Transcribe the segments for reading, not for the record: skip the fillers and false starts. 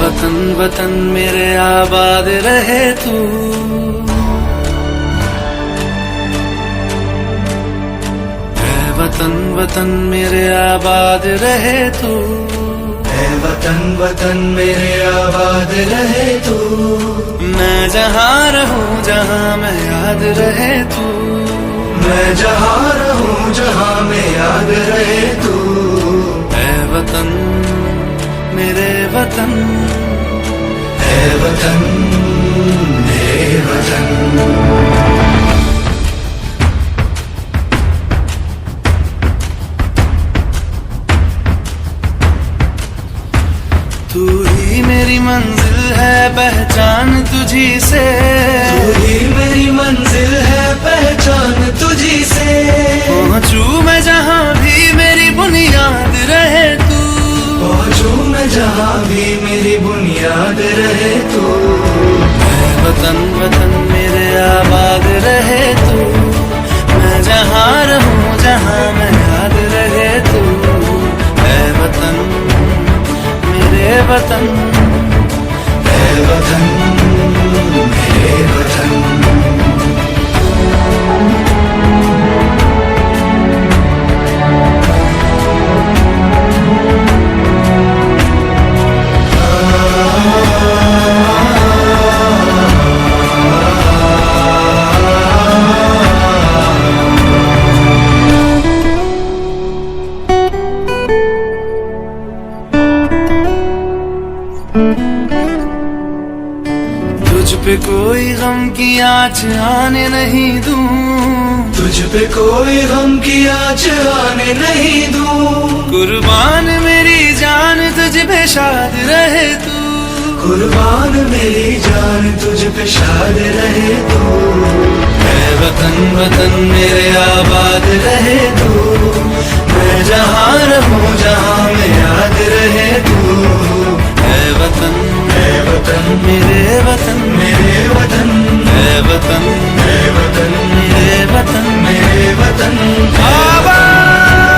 वतन वतन मेरे आबाद रहे तू, ऐ वतन वतन मेरे आबाद रहे तू, ऐ वतन वतन मेरे आबाद रहे तू। मैं जहाँ रहूं जहाँ मैं याद रहे तू, मैं जहाँ रहूं जहाँ मैं याद रहे तू। ऐ वतन मेरे वतन, ऐ वतन मेरे वतन। तू ही मेरी मंजिल है पहचान तुझी से, तू ही मेरी मंजिल है पहचान तुझी से। पहुँचूं मैं जहाँ भी मेरी बुनियाद रहे तू, पहुँचूं मैं जहाँ भी मेरी बुनियाद रहे तू। ऐ वतन वतन मेरे आबाद रहे तू, मैं जहाँ रहूं जहाँ मैं याद रहे तू। ऐ वतन मेरे वतन, ऐ वतन मेरे वतन। तुझ पे कोई गम की आँच आने नहीं दूं, तुझ पे कोई गम की आँच आने नहीं दूं। कुर्बान मेरी जान तुझ पे शाद रहे तू, कुर्बान मेरी जान तुझ पे शाद रहे तू। ऐ वतन वतन मेरे आबाद रहे तू, मैं जहाँ रहूं जहाँ मैं याद रहे तू। ऐ वतन मेरे वतन, मेरे वतन, ऐ वतन ऐ वतन मेरे वतन, मेरे वतन। आबाद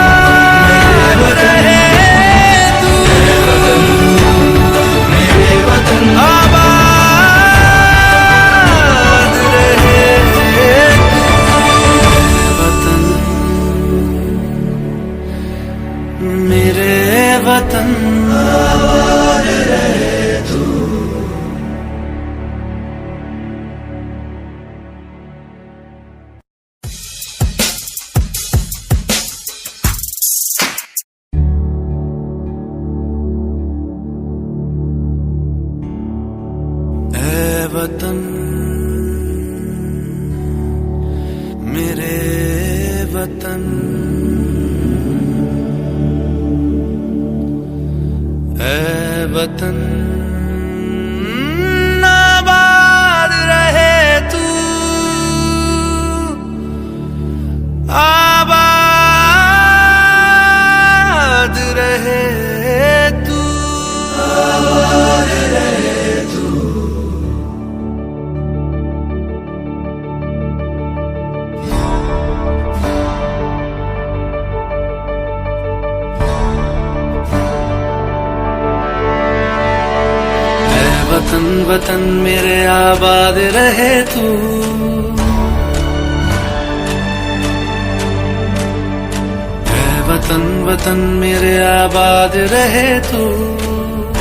रहे तू, मेरे वतन, आबाद रहे वतन मेरे वतन। आबाद रहे तू। ऐ वतन मेरे वतन, ऐ वतन आबाद रहे तू, आबाद रहे तू, आबाद रहे तू। वतन वतन मेरे आबाद रहे तू, ऐ वतन वतन मेरे आबाद रहे तू,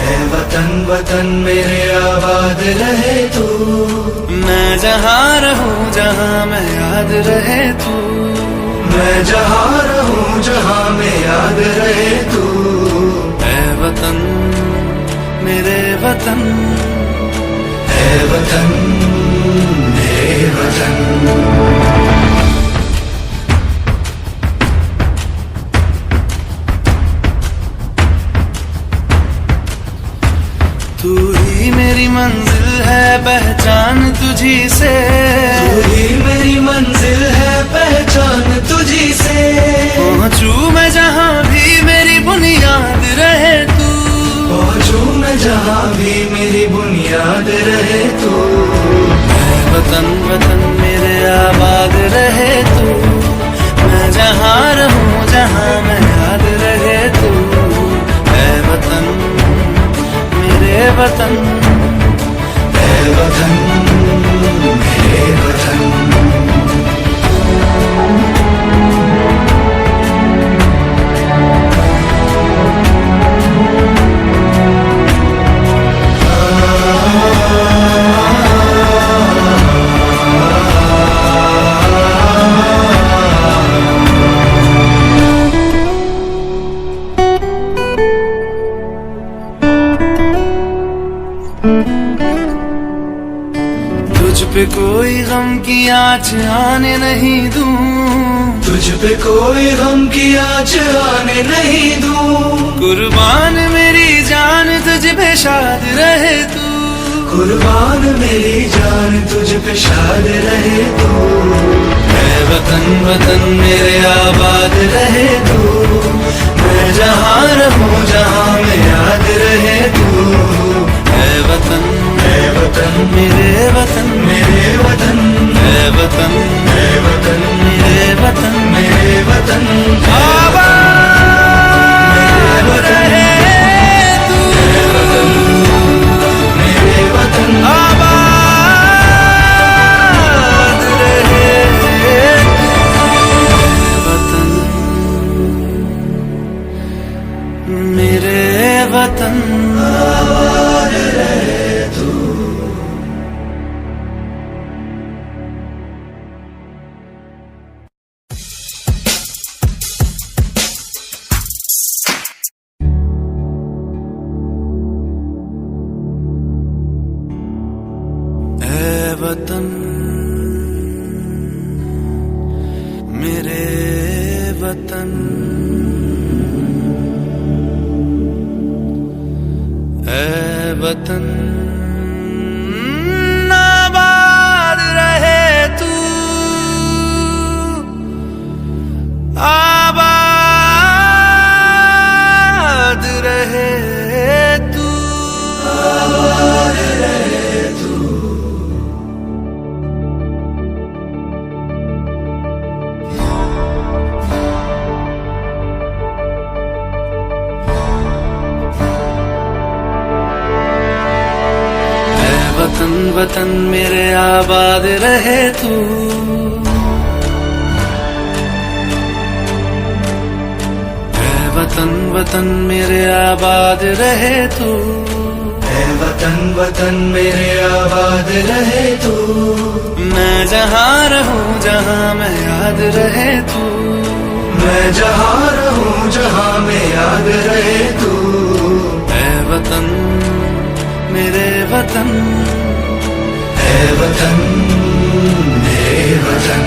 ऐ वतन वतन मेरे आबाद रहे तू। मैं जहाँ रहूं जहाँ मैं याद रहे तू। मैं जहाँ रहूं जहाँ मैं याद रहे तू। ऐ वतन मेरे वतन, ऐ वतन मेरे वतन। तू ही मेरी मंजिल है पहचान तुझी से, तू ही मेरी मंजिल है पहचान तुझी से। पहुँचूं मैं जहाँ भी मेरी बुनियाद रहे तू, पहुँचूं मैं जहाँ भी मेरी बुनियाद रहे तू। ऐ वतन वतन मेरे आबाद रहे तू, मैं जहाँ रहूं जहाँ मैं याद रहे तू। ऐ वतन मेरे वतन, कोई गम की आँच आने नहीं दूं, तुझ पे कोई गम की आँच आने नहीं दूं। कुर्बान मेरी जान तुझ पे शाद रहे तू, कुर्बान मेरी जान तुझ पे शाद रहे तू। ऐ वतन वतन मेरे आबाद रहे तू, मैं जहाँ रहूं जहाँ में याद रहे तू। ऐ वतन मेरे वतन, मेरे वतन, ऐ वतन मेरे वतन, मेरे वतन, मेरे वतन, आबाद रहे तू, मेरे वतन, आबाद रहे तू, मेरे वतन। आबाद रहे तू। ऐ वतन मेरे वतन, ऐ वतन आबाद रहे तू, आबाद रहे तू, आबाद रहे तू। वतन वतन मेरे आबाद रहे तू, ऐ वतन वतन मेरे आबाद रहे तू, ऐ वतन वतन मेरे आबाद रहे तू। मैं जहाँ रहूं जहाँ मैं याद रहे तू, मैं जहाँ रहूं जहाँ में याद रहे तू। ऐ वतन मेरे वतन, ऐ वतन मेरे वतन,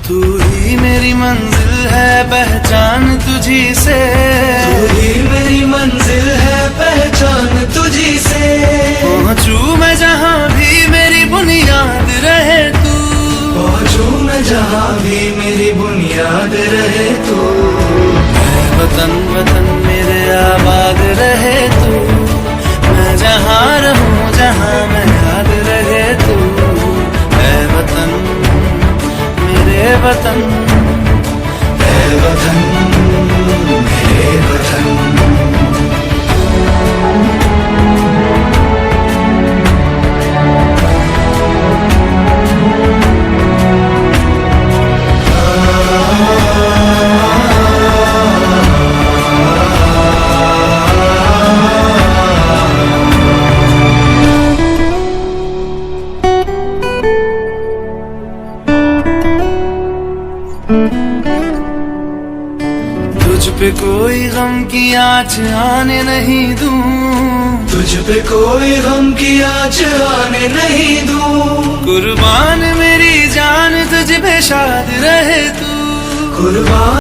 तू ही मेरी मंजिल है पहचान तुझी से, तू ही मेरी मंजिल है पहचान तुझी से। पहुँचूं मैं जहाँ भी मेरी बुनियाद रहे तू, पहुँचूं मैं जहाँ भी मेरी बुनियाद रहे तू। ऐ वतन वतन मेरे आबाद रहे तू, मैं जहाँ रहूं जहाँ मैं याद रहे तू। ऐ वतन मेरे वतन, ऐ वतन मेरे वतन, तुझ पे कोई गम की आँच आने नहीं दूं, तुझ पे कोई गम की आँच आने नहीं दूं। कुर्बान मेरी जान तुझ पे शाद रहे तू, कुर्बान